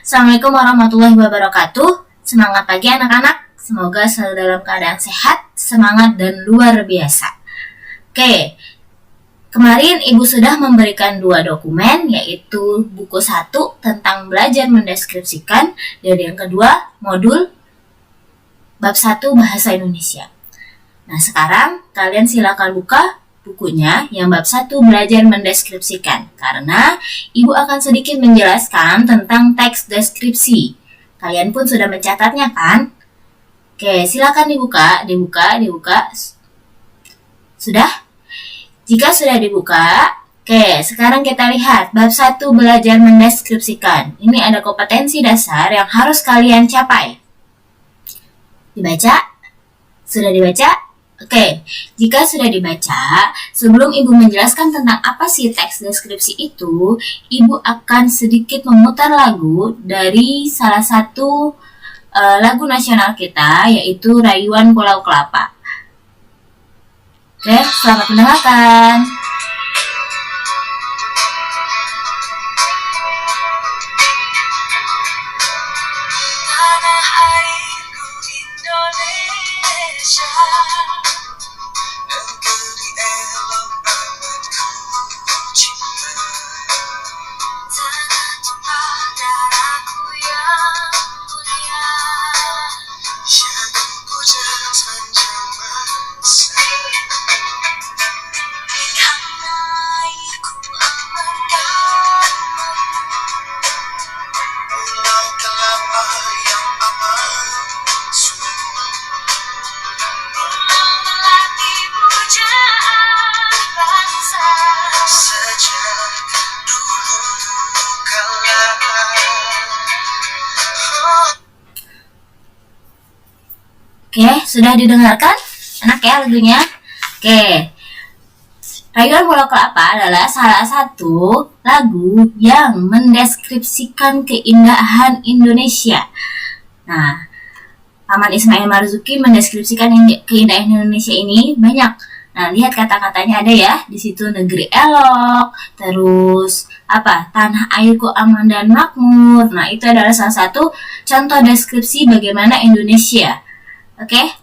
Assalamualaikum warahmatullahi wabarakatuh. Semangat pagi anak-anak. Semoga selalu dalam keadaan sehat, semangat, dan luar biasa. Oke, kemarin Ibu sudah memberikan 2 dokumen, yaitu buku 1 tentang belajar mendeskripsikan, dan yang kedua modul bab 1 Bahasa Indonesia. Nah, sekarang kalian silakan buka bukunya yang bab 1 belajar mendeskripsikan, karena Ibu akan sedikit menjelaskan tentang teks deskripsi. Kalian pun sudah mencatatnya kan? Oke, silakan dibuka. Sudah? Jika sudah dibuka, oke, sekarang kita lihat bab 1 belajar mendeskripsikan. Ini ada kompetensi dasar yang harus kalian capai. Dibaca? Sudah dibaca? Oke, jika sudah dibaca, sebelum Ibu menjelaskan tentang apa sih teks deskripsi itu, Ibu akan sedikit memutar lagu dari salah satu lagu nasional kita, yaitu Rayuan Pulau Kelapa. Oke, selamat mendengarkan. Oke, sudah didengarkan? Enak ya lagunya? Oke, Rayuan Pulau Kelapa adalah salah satu lagu yang mendeskripsikan keindahan Indonesia. Nah, Paman Ismail Marzuki mendeskripsikan keindahan Indonesia ini banyak. Nah, lihat kata-katanya ada ya. Di situ negeri elok, terus tanah airku aman dan makmur. Nah, itu adalah salah satu contoh deskripsi bagaimana Indonesia. Oke.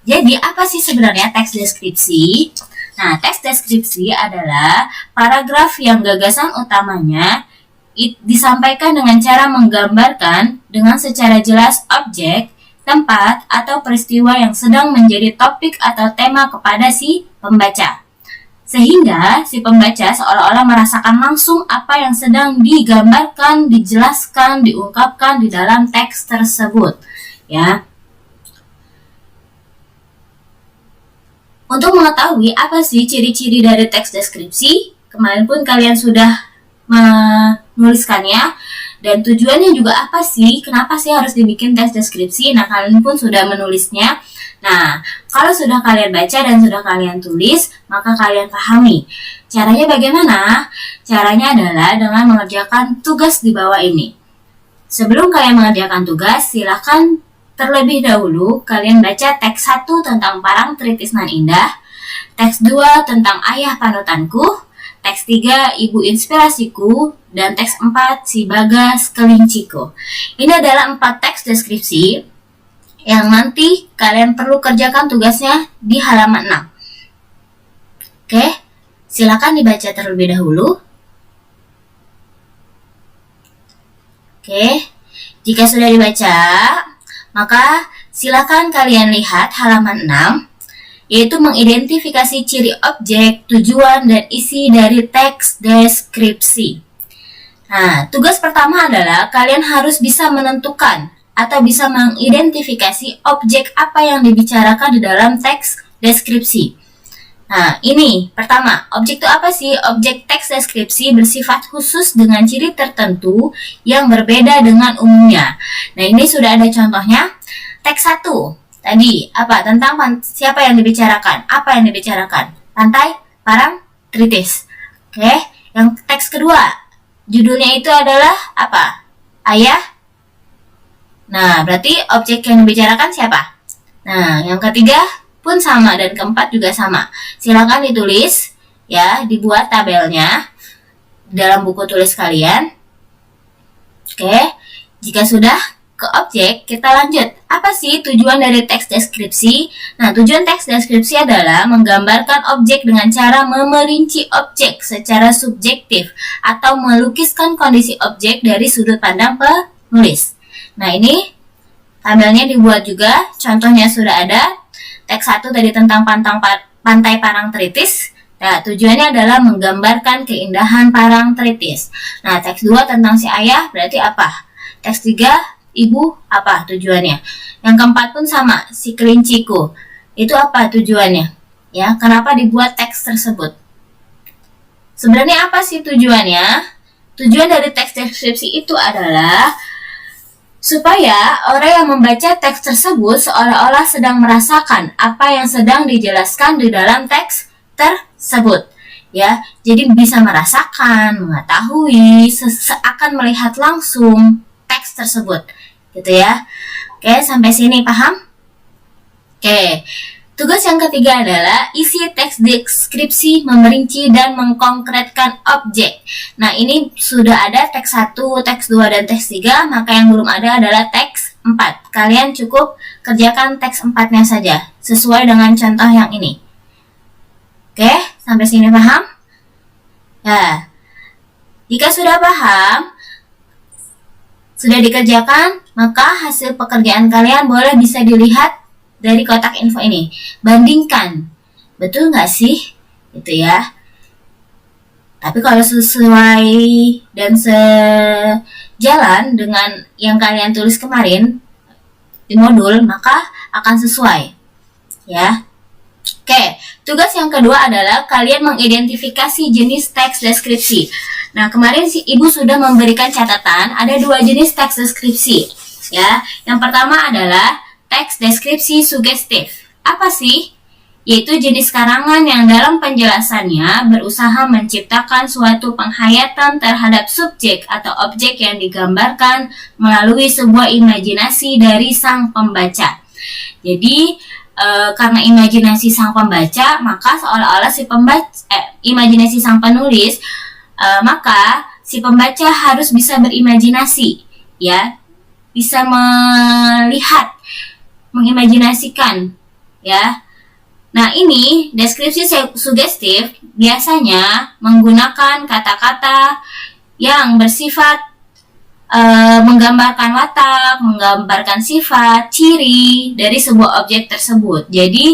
Jadi apa sih sebenarnya teks deskripsi? Nah, teks deskripsi adalah paragraf yang gagasan utamanya disampaikan dengan cara menggambarkan dengan secara jelas objek, tempat, atau peristiwa yang sedang menjadi topik atau tema kepada si pembaca. Sehingga si pembaca seolah-olah merasakan langsung apa yang sedang digambarkan, dijelaskan, diungkapkan di dalam teks tersebut. Ya. Untuk mengetahui apa sih ciri-ciri dari teks deskripsi, kemarin pun kalian sudah menuliskannya, dan tujuannya juga apa sih, kenapa sih harus dibikin teks deskripsi. Nah, kalian pun sudah menulisnya. Nah, kalau sudah kalian baca dan sudah kalian tulis, maka kalian pahami. Caranya bagaimana? Caranya adalah dengan mengerjakan tugas di bawah ini. Sebelum kalian mengerjakan tugas, silakan terlebih dahulu kalian baca teks 1 tentang Parang Tritisnan Indah, teks 2 tentang Ayah Panutanku, teks 3 Ibu Inspirasiku, dan teks 4 Si Bagas Kelinciku. Ini adalah 4 teks deskripsi yang nanti kalian perlu kerjakan tugasnya di halaman 6. Oke, silakan dibaca terlebih dahulu. Oke, jika sudah dibaca, maka silakan kalian lihat halaman 6, yaitu mengidentifikasi ciri objek, tujuan, dan isi dari teks deskripsi. Nah, tugas pertama adalah kalian harus bisa menentukan atau bisa mengidentifikasi objek apa yang dibicarakan di dalam teks deskripsi. Nah, ini pertama, objek itu apa sih? Objek teks deskripsi bersifat khusus dengan ciri tertentu yang berbeda dengan umumnya. Nah, ini sudah ada contohnya. Teks 1 tadi tentang siapa yang dibicarakan? Apa yang dibicarakan? Pantai, Parang, Tritis. Oke, yang teks kedua, judulnya itu adalah apa? Ayah. Nah, berarti objek yang dibicarakan siapa? Nah, yang ketiga pun sama, dan keempat juga sama. Silakan ditulis ya, dibuat tabelnya dalam buku tulis kalian. Oke, jika sudah ke objek, kita lanjut. Apa sih tujuan dari teks deskripsi? Nah, tujuan teks deskripsi adalah menggambarkan objek dengan cara memerinci objek secara subjektif atau melukiskan kondisi objek dari sudut pandang penulis. Nah, ini tabelnya dibuat juga, contohnya sudah ada. Teks 1 tadi tentang pantai Parangtritis. Nah, tujuannya adalah menggambarkan keindahan Parangtritis. Nah, teks 2 tentang si ayah berarti apa? Teks 3 ibu apa tujuannya? Yang keempat pun sama, si kelinciku. Itu apa tujuannya? Ya, kenapa dibuat teks tersebut? Sebenarnya apa sih tujuannya? Tujuan dari teks deskripsi itu adalah supaya orang yang membaca teks tersebut seolah-olah sedang merasakan apa yang sedang dijelaskan di dalam teks tersebut. Ya, jadi bisa merasakan, mengetahui, seakan melihat langsung teks tersebut. Gitu ya. Oke, sampai sini paham? Oke. Tugas yang ketiga adalah isi teks deskripsi, memerinci dan mengkonkretkan objek. Nah, ini sudah ada teks 1, teks 2 dan teks 3, maka yang belum ada adalah teks 4. Kalian cukup kerjakan teks 4-nya saja sesuai dengan contoh yang ini. Oke, sampai sini paham? Nah, jika sudah paham, sudah dikerjakan, maka hasil pekerjaan kalian boleh bisa dilihat dari kotak info ini. Bandingkan, betul nggak sih? Gitu ya. Tapi kalau sesuai dan sejalan dengan yang kalian tulis kemarin di modul, maka akan sesuai. Ya. Oke, tugas yang kedua adalah kalian mengidentifikasi jenis teks deskripsi. Nah, kemarin si Ibu sudah memberikan catatan ada 2 jenis teks deskripsi. Ya, yang pertama adalah teks deskripsi sugestif. Apa sih? Yaitu jenis karangan yang dalam penjelasannya berusaha menciptakan suatu penghayatan terhadap subjek atau objek yang digambarkan melalui sebuah imajinasi dari sang pembaca. Jadi, karena imajinasi sang pembaca, maka seolah-olah imajinasi sang penulis, maka si pembaca harus bisa berimajinasi, ya, bisa melihat, mengimajinasikan, ya. Nah, ini deskripsi sugestif biasanya menggunakan kata-kata yang bersifat menggambarkan watak, menggambarkan sifat, ciri dari sebuah objek tersebut. Jadi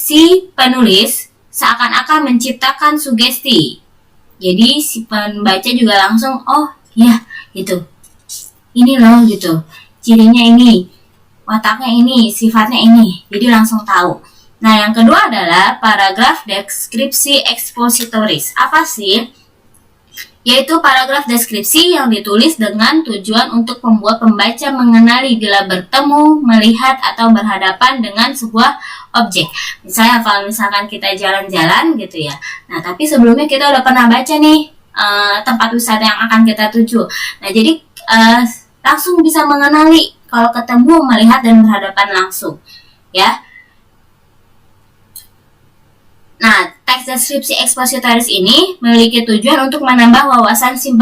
si penulis seakan-akan menciptakan sugesti. Jadi si pembaca juga langsung, oh ya gitu, ini loh gitu, cirinya ini, wataknya ini, sifatnya ini. Jadi langsung tahu. Nah, yang kedua adalah paragraf deskripsi ekspositoris. Apa sih? Yaitu paragraf deskripsi yang ditulis dengan tujuan untuk membuat pembaca mengenali bila bertemu, melihat, atau berhadapan dengan sebuah objek. Misalnya kalau misalkan kita jalan-jalan gitu ya. Nah, tapi sebelumnya kita udah pernah baca nih tempat wisata yang akan kita tuju. Nah, jadi langsung bisa mengenali kalau ketemu, melihat, dan berhadapan langsung. Ya. Nah, teks deskripsi ekspositoris ini memiliki tujuan untuk menambah wawasan si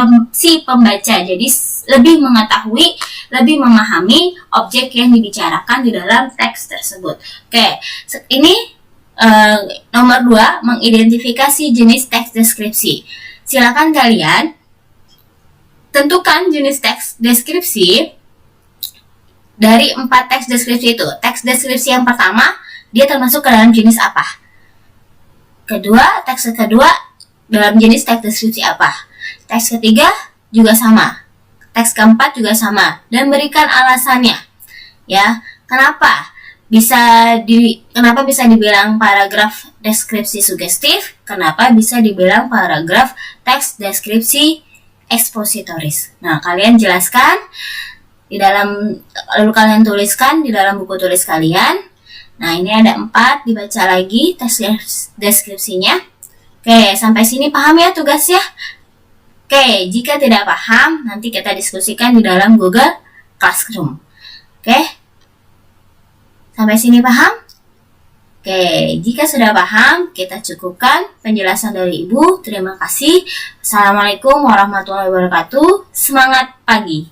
pembaca. Jadi lebih mengetahui, lebih memahami objek yang dibicarakan di dalam teks tersebut. Oke, ini nomor 2, mengidentifikasi jenis teks deskripsi. Silakan kalian tentukan jenis teks deskripsi dari 4 teks deskripsi itu. Teks deskripsi yang pertama, dia termasuk ke dalam jenis apa? Teks kedua dalam jenis teks deskripsi apa? Teks ketiga juga sama. Teks keempat juga sama. Dan berikan alasannya. Ya, kenapa bisa dibilang paragraf deskripsi sugestif? Kenapa bisa dibilang paragraf teks deskripsi ekspositoris? Nah, kalian jelaskan lalu kalian tuliskan di dalam buku tulis kalian. Nah, ini ada 4, dibaca lagi teks deskripsinya. Oke, sampai sini paham ya tugasnya? Oke, jika tidak paham, nanti kita diskusikan di dalam Google Classroom. Oke, sampai sini paham? Oke, jika sudah paham, kita cukupkan penjelasan dari Ibu. Terima kasih. Assalamualaikum warahmatullahi wabarakatuh. Semangat pagi.